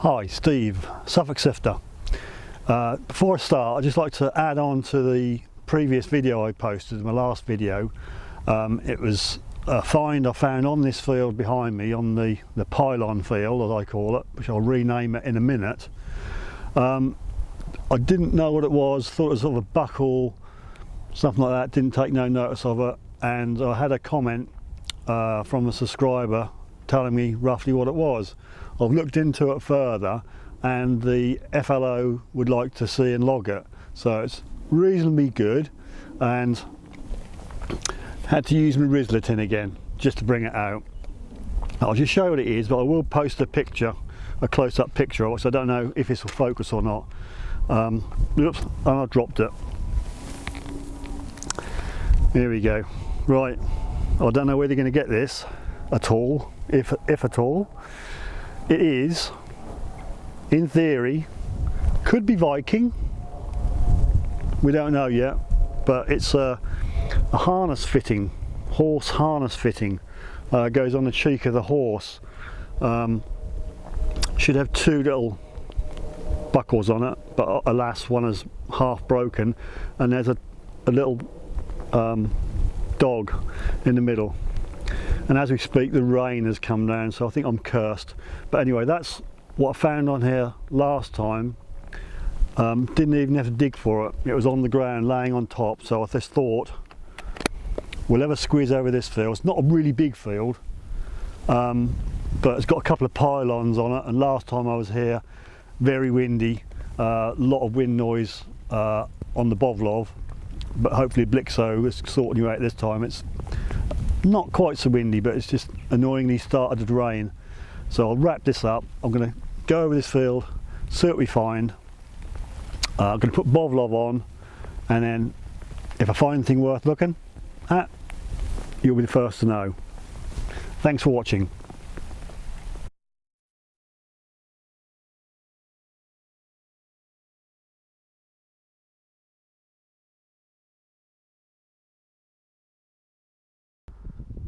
Hi, Steve, Suffolk Sifter. Before I start, I'd just like to add on to the previous video I posted, my last video. It was a find I found on this field behind me, on the pylon field as I call it, which I'll rename it in a minute. I didn't know what it was, thought it was sort of a buckle, something like that, didn't take no notice of it, and I had a comment from a subscriber telling me roughly what it was. I've looked into it further and the FLO would like to see and log it, so it's reasonably good, and had to use my Rizzler tin again just to bring it out. I'll just show you what it is, but I will post a picture, a close-up picture of it, so I don't know if this will focus or not. Oops, and I dropped it. Here we go. Right, I don't know whether you're going to get this at all, if at all. It is, in theory, could be Viking, we don't know yet, but it's a harness fitting, horse harness fitting, goes on the cheek of the horse. Should have two little buckles on it, but alas one is half broken, and there's a little dog in the middle. And as we speak, the rain has come down, so I think I'm cursed. But anyway, that's what I found on here last time. Didn't even have to dig for it. It was on the ground, laying on top. So I just thought, we'll have a squeeze over this field. It's not a really big field, but it's got a couple of pylons on it. And last time I was here, very windy, a lot of wind noise on the Boblov. But hopefully Blixxo is sorting you out this time. It's not quite so windy, but it's just annoyingly started to rain. So I'll wrap this up. I'm going to go over this field, see what we find. I'm going to put Boblov on, and then if I find anything worth looking at, you'll be the first to know. Thanks for watching.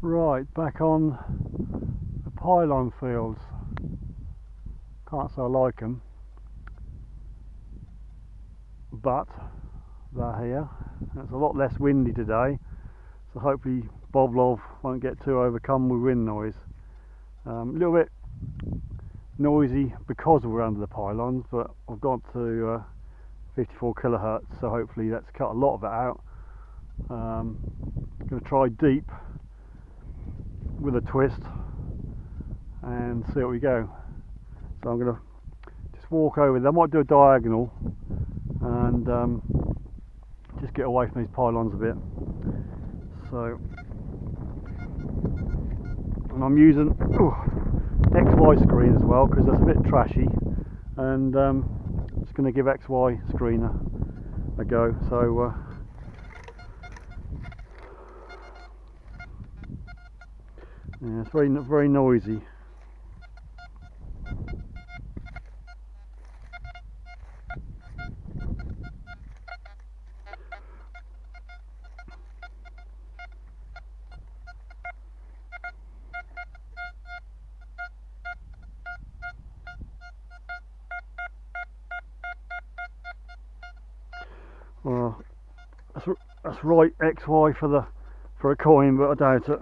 Right, back on the pylon fields. Can't say I like them, but they're here. It's a lot less windy today, so hopefully Boblov won't get too overcome with wind noise. A little bit noisy because we're under the pylons, but I've got to 54 kilohertz, so hopefully that's cut a lot of it out. I'm going to try deep with a twist and see what we go. So I'm going to just walk over there. I might do a diagonal and just get away from these pylons a bit. So, and I'm using XY screen as well because that's a bit trashy, and just going to give XY screen a go. So yeah, it's very noisy. Well, that's right XY for a coin, but I doubt it.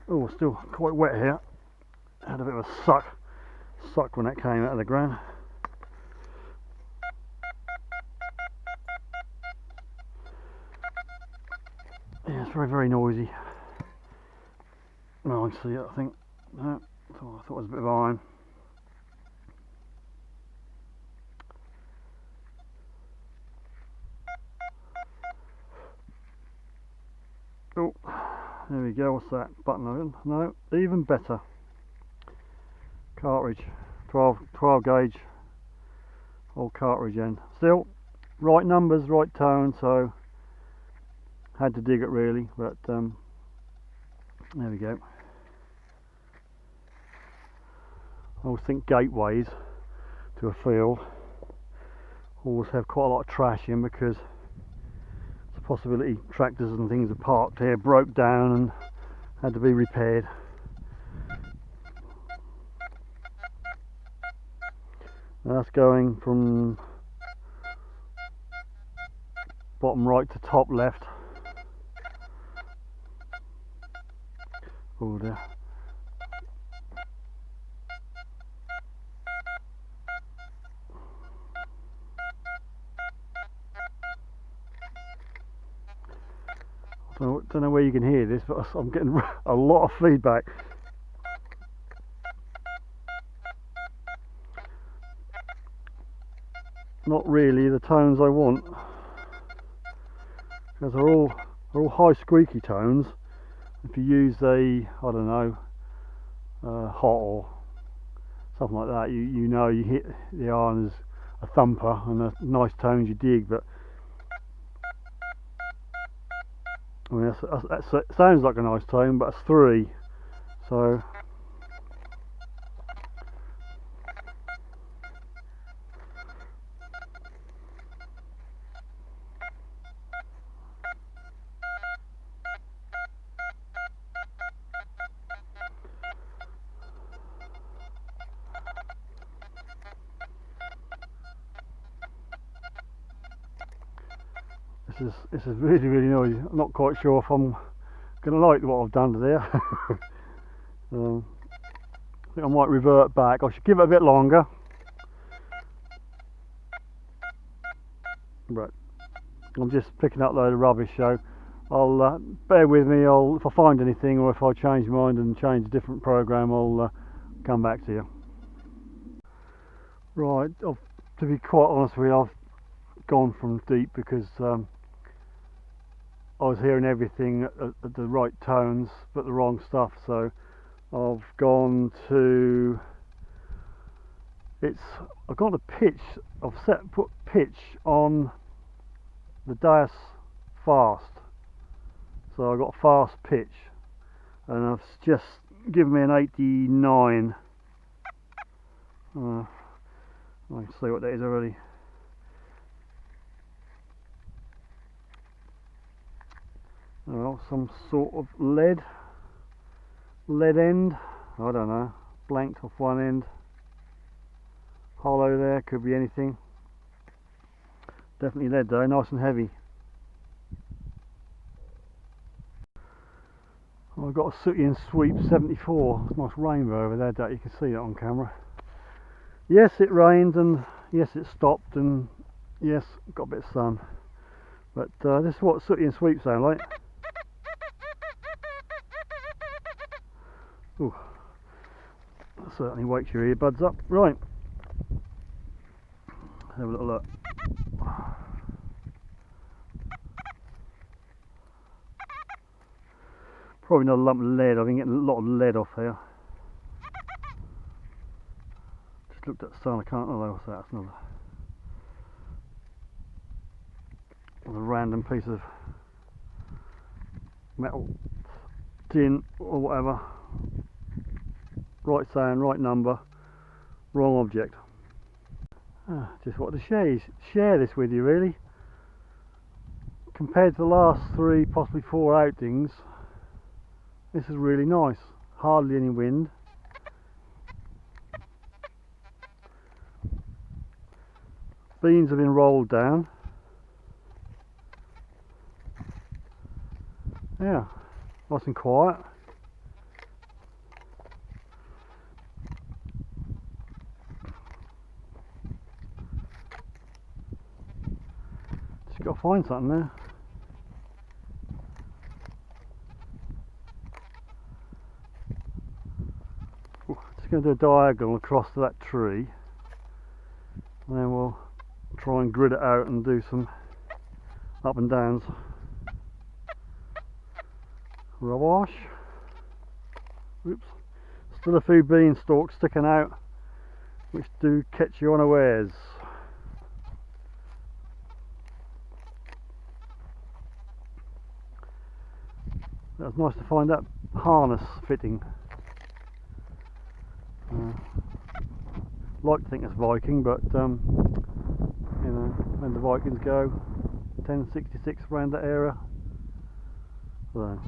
Oh, still quite wet here. Had a bit of a suck when it came out of the ground. Yeah, it's very noisy. No, I can see it, I think. No, I thought it was a bit of iron. Oh, there we go. What's that? Button open? No, even better. Cartridge, 12 gauge, old cartridge end. Still, right numbers, right tone. So had to dig it really, but there we go. I always think gateways to a field always have quite a lot of trash in, because it's a possibility tractors and things are parked here, broke down and had to be repaired. And that's going from bottom right to top left. Oh dear. Don't know where you can hear this, but I'm getting a lot of feedback. Not really the tones I want, because they're all high squeaky tones. If you use a, I don't know, hot or something like that, you know you hit the iron as a thumper and the nice tones you dig. But I mean that sounds like a nice tone, but it's 3, so. This is really noisy. I'm not quite sure if I'm going to like what I've done to there. I think I might revert back. I should give it a bit longer. But I'm just picking up a load of rubbish, so I'll bear with me. If I find anything, or if I change my mind and change a different program, I'll come back to you. Right, to be quite honest with you, I've gone from deep because I was hearing everything at the right tones but the wrong stuff, so I've gone to I've gone to pitch. I've put pitch on the DAS fast, so I've got fast pitch, and I've just given me an 89. I can see what that is already. Well, some sort of lead end, I don't know, blanked off one end, hollow there, could be anything. Definitely lead though, nice and heavy. I've got a Sooty and Sweep 74, nice rainbow over there, that you can see that on camera. Yes, it rained, and yes, it stopped, and yes, got a bit of sun. But this is what Sooty and Sweep sound like. Ooh, that certainly wakes your earbuds up. Right, have a little look. Probably another lump of lead. I've been getting a lot of lead off here. Just looked at the sun. I can't. Oh, what's that? It's another random piece of metal, tin, or whatever. Right sound, right number, wrong object. Just wanted to share this with you, really. Compared to the last 3, possibly 4 outings, this is really nice. Hardly any wind. Beans have been rolled down. Yeah, nice and quiet. Just got to find something there. Just going to do a diagonal across to that tree, and then we'll try and grid it out and do some up and downs. Wash. Oops. Still a few beanstalks sticking out, which do catch you unawares. That was nice to find that harness fitting. Like to think it's Viking, but you know, when the Vikings go, 1066 around that area. So.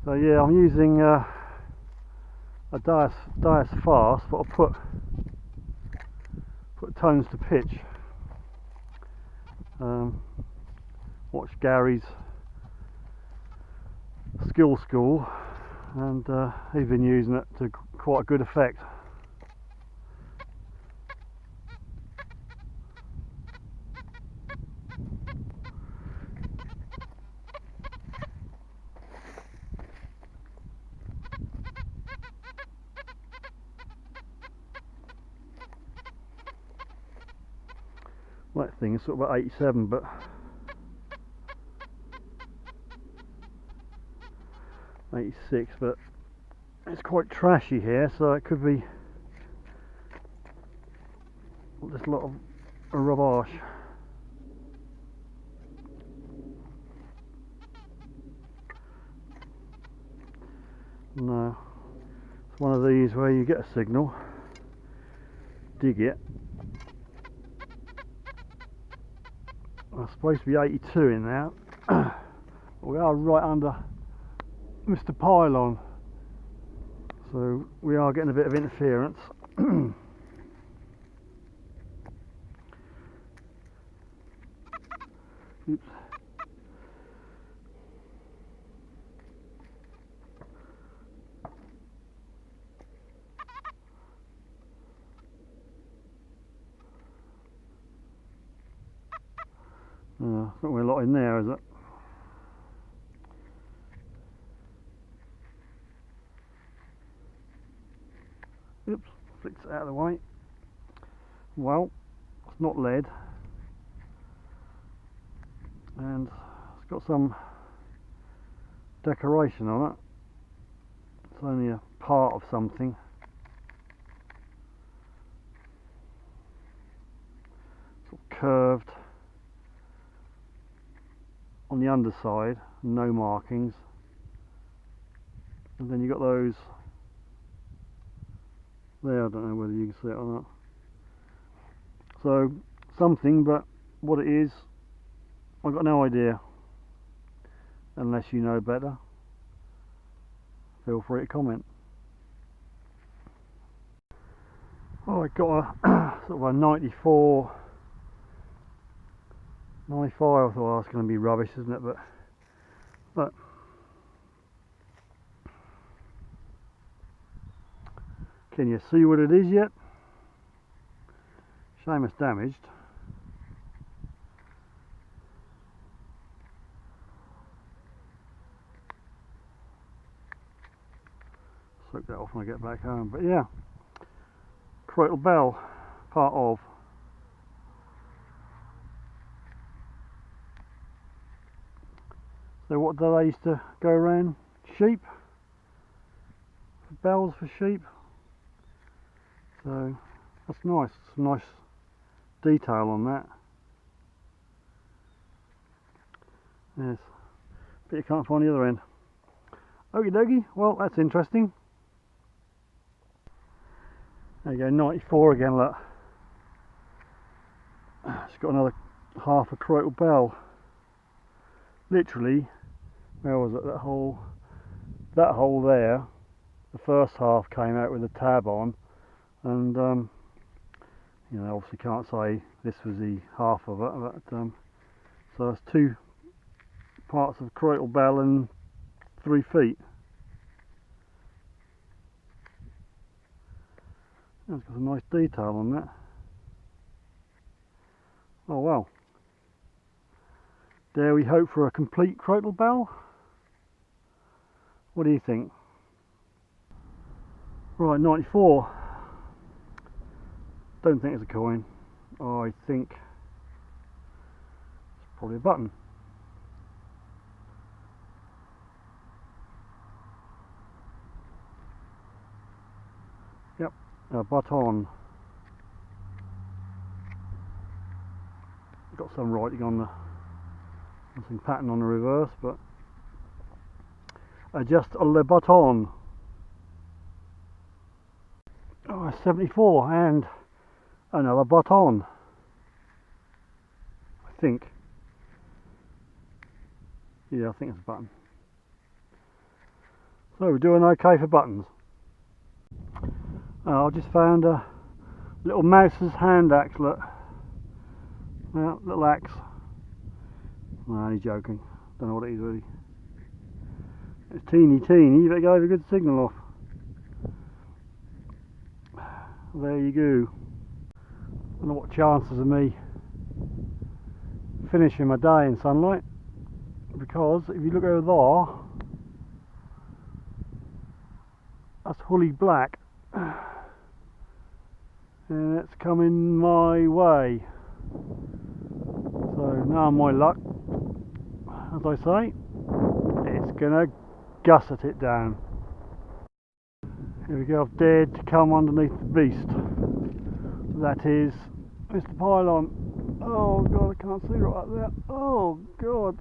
So yeah, I'm using a dias fast, but I'll put tones to pitch. Watch Gary's skill school, and he's been using it to quite a good effect. That thing is sort of about 87, but '86, but it's quite trashy here, so it could be just a lot of rubbish. No, it's one of these where you get a signal, dig it. I'm supposed to be 82 in there. We are right under Mr. Pylon, so we are getting a bit of interference. Oops. It's not really a lot in there, is it? Oops, flicked it out of the way. Well, it's not lead, and it's got some decoration on it. It's only a part of something. Sort of curved on the underside, no markings, and then you got those there. I don't know whether you can see it or not. So something, but what it is, I've got no idea. Unless you know better, feel free to comment. Oh, I got a sort of a 94. 95, I thought that's going to be rubbish, isn't it? But can you see what it is yet? Shame it's damaged. Soak that off when I get back home. But yeah, Crotal Bell, part of. So what do they used to go around? Sheep? Bells for sheep? So that's nice, some nice detail on that. Yes, but you can't find the other end. Okie dokie, well that's interesting. There you go, 94 again, look. It's got another half a Crotal Bell. Literally, where was it, that hole there, the first half came out with a tab on, and you know, obviously can't say this was the half of it, but so it's two parts of Crotal Bell and 3 feet. It's got some nice detail on that. Oh well. Dare we hope for a complete Crotal Bell? What do you think? Right, 94. Don't think it's a coin. I think it's probably a button. Yep, a button. Got some writing on the nothing pattern on the reverse, but just a le button. Oh, 74 and another button. I think. Yeah, I think it's a button. So we're doing okay for buttons. Oh, I just found a little mouse's hand axe, look. Well, little axe. No, he's joking. Don't know what it is really. It's teeny, but it gave a good signal off. There you go. I don't know what chances of me finishing my day in sunlight, because if you look over there, that's Hully Black, and it's coming my way. So now my luck, as I say, it's gonna gusset it down. Here we go, I've dared to come underneath the beast. That is Mr. Pylon. Oh god, I can't see right up there. Oh god.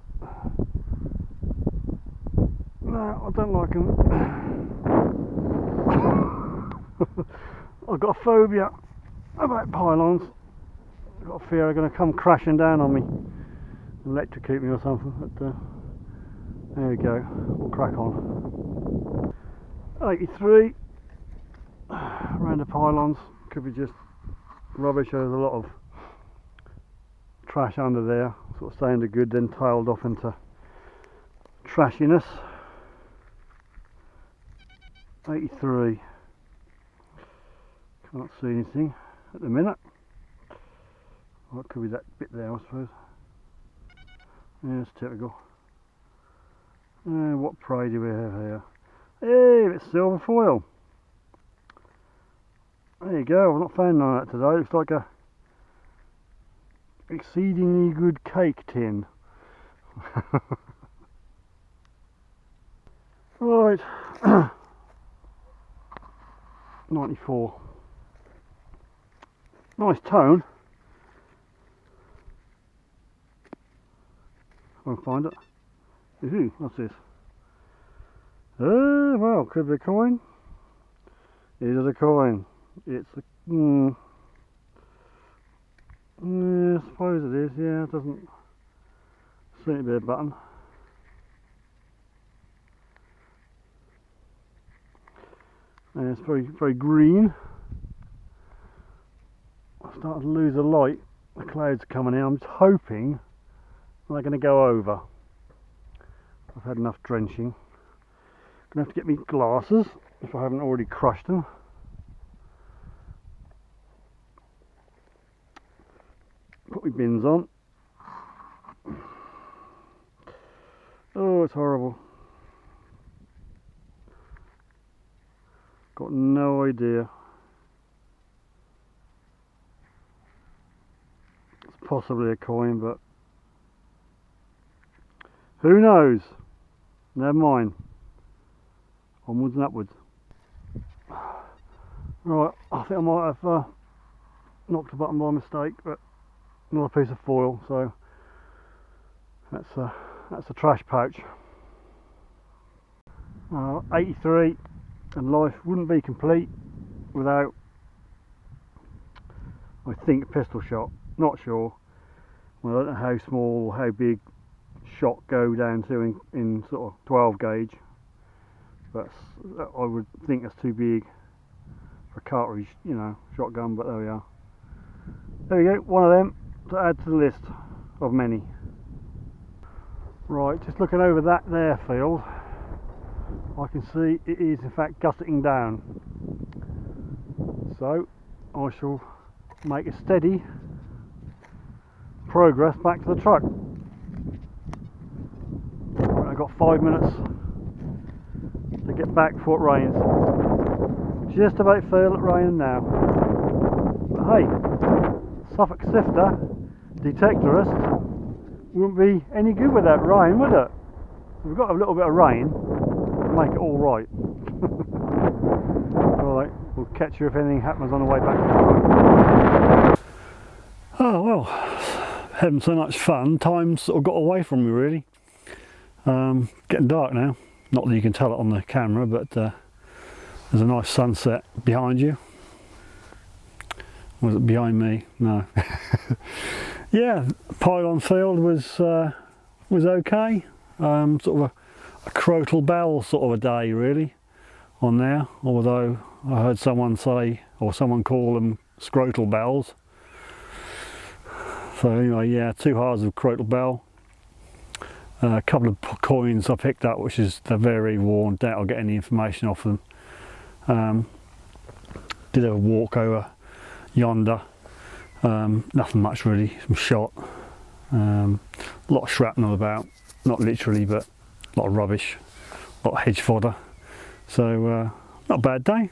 No, I don't like them. I've got a phobia about pylons. I've got a fear they're going to come crashing down on me, electrocute me or something. But there we go, we'll crack on. 83 round the pylons. Could be just rubbish. There's a lot of trash under there, sort of sounded good, then tailed off into trashiness. 83. Can't see anything at the minute. What could be that bit there, I suppose. Yeah, it's typical. What prey do we have here? Hey, it's silver foil. There you go. I've not found none of that today. It looks like a exceedingly good cake tin. Right. 94. Nice tone. I'll find it. Ooh, what's this? Well, could be a coin. Is it a coin? It's a... yeah, I suppose it is. Yeah, it doesn't seem to be a button. And it's very, very green. I'm starting to lose the light. The clouds are coming in. I'm just hoping they're going to go over. I've had enough drenching. Gonna have to get me glasses if I haven't already crushed them. Put my bins on. Oh, it's horrible. Got no idea. It's possibly a coin, but who knows? Never mind. Onwards and upwards. Right, I think I might have knocked a button by mistake, but another piece of foil, so that's a trash pouch. 83, and life wouldn't be complete without, I think, a pistol shot. Not sure. Well, I don't know how small or how big shot go down to in sort of 12 gauge, but I would think that's too big for a cartridge, you know, shotgun, but there we are. There we go, one of them to add to the list of many. Right, just looking over that there field, I can see it is in fact gusseting down. So I shall make a steady progress back to the truck. Right, I've got 5 minutes to get back before it rains. Just about feel it raining now. But hey, Suffolk Sifter Detectorist wouldn't be any good without rain, would it? We've got a little bit of rain to make it all right. Alright, we'll catch you if anything happens on the way back to the truck. Oh well, having so much fun, time sort of got away from me really. Getting dark now, not that you can tell it on the camera, but there's a nice sunset behind you. Was it behind me? No. Yeah, pylon field was okay. Sort of a crotal bell sort of a day really. on there, although I heard someone say, or someone call them scrotal bells. So anyway, yeah, 2 halves of scrotal bell. A couple of coins I picked up, which is they're very worn. Doubt I'll get any information off them. Did a walk over yonder. Nothing much really. Some shot. A lot of shrapnel about. Not literally, but a lot of rubbish. A lot of hedge fodder. So not a bad day.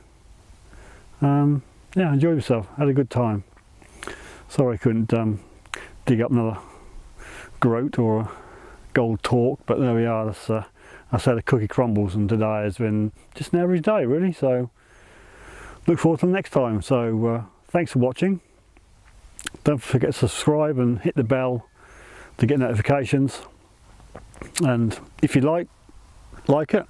Yeah, enjoyed myself. Had a good time. Sorry I couldn't dig up another groat or a gold torque, but there we are. That's I said the cookie crumbles, and today has been just an average day really. So look forward to the next time. So thanks for watching. Don't forget to subscribe and hit the bell to get notifications. And if you like it,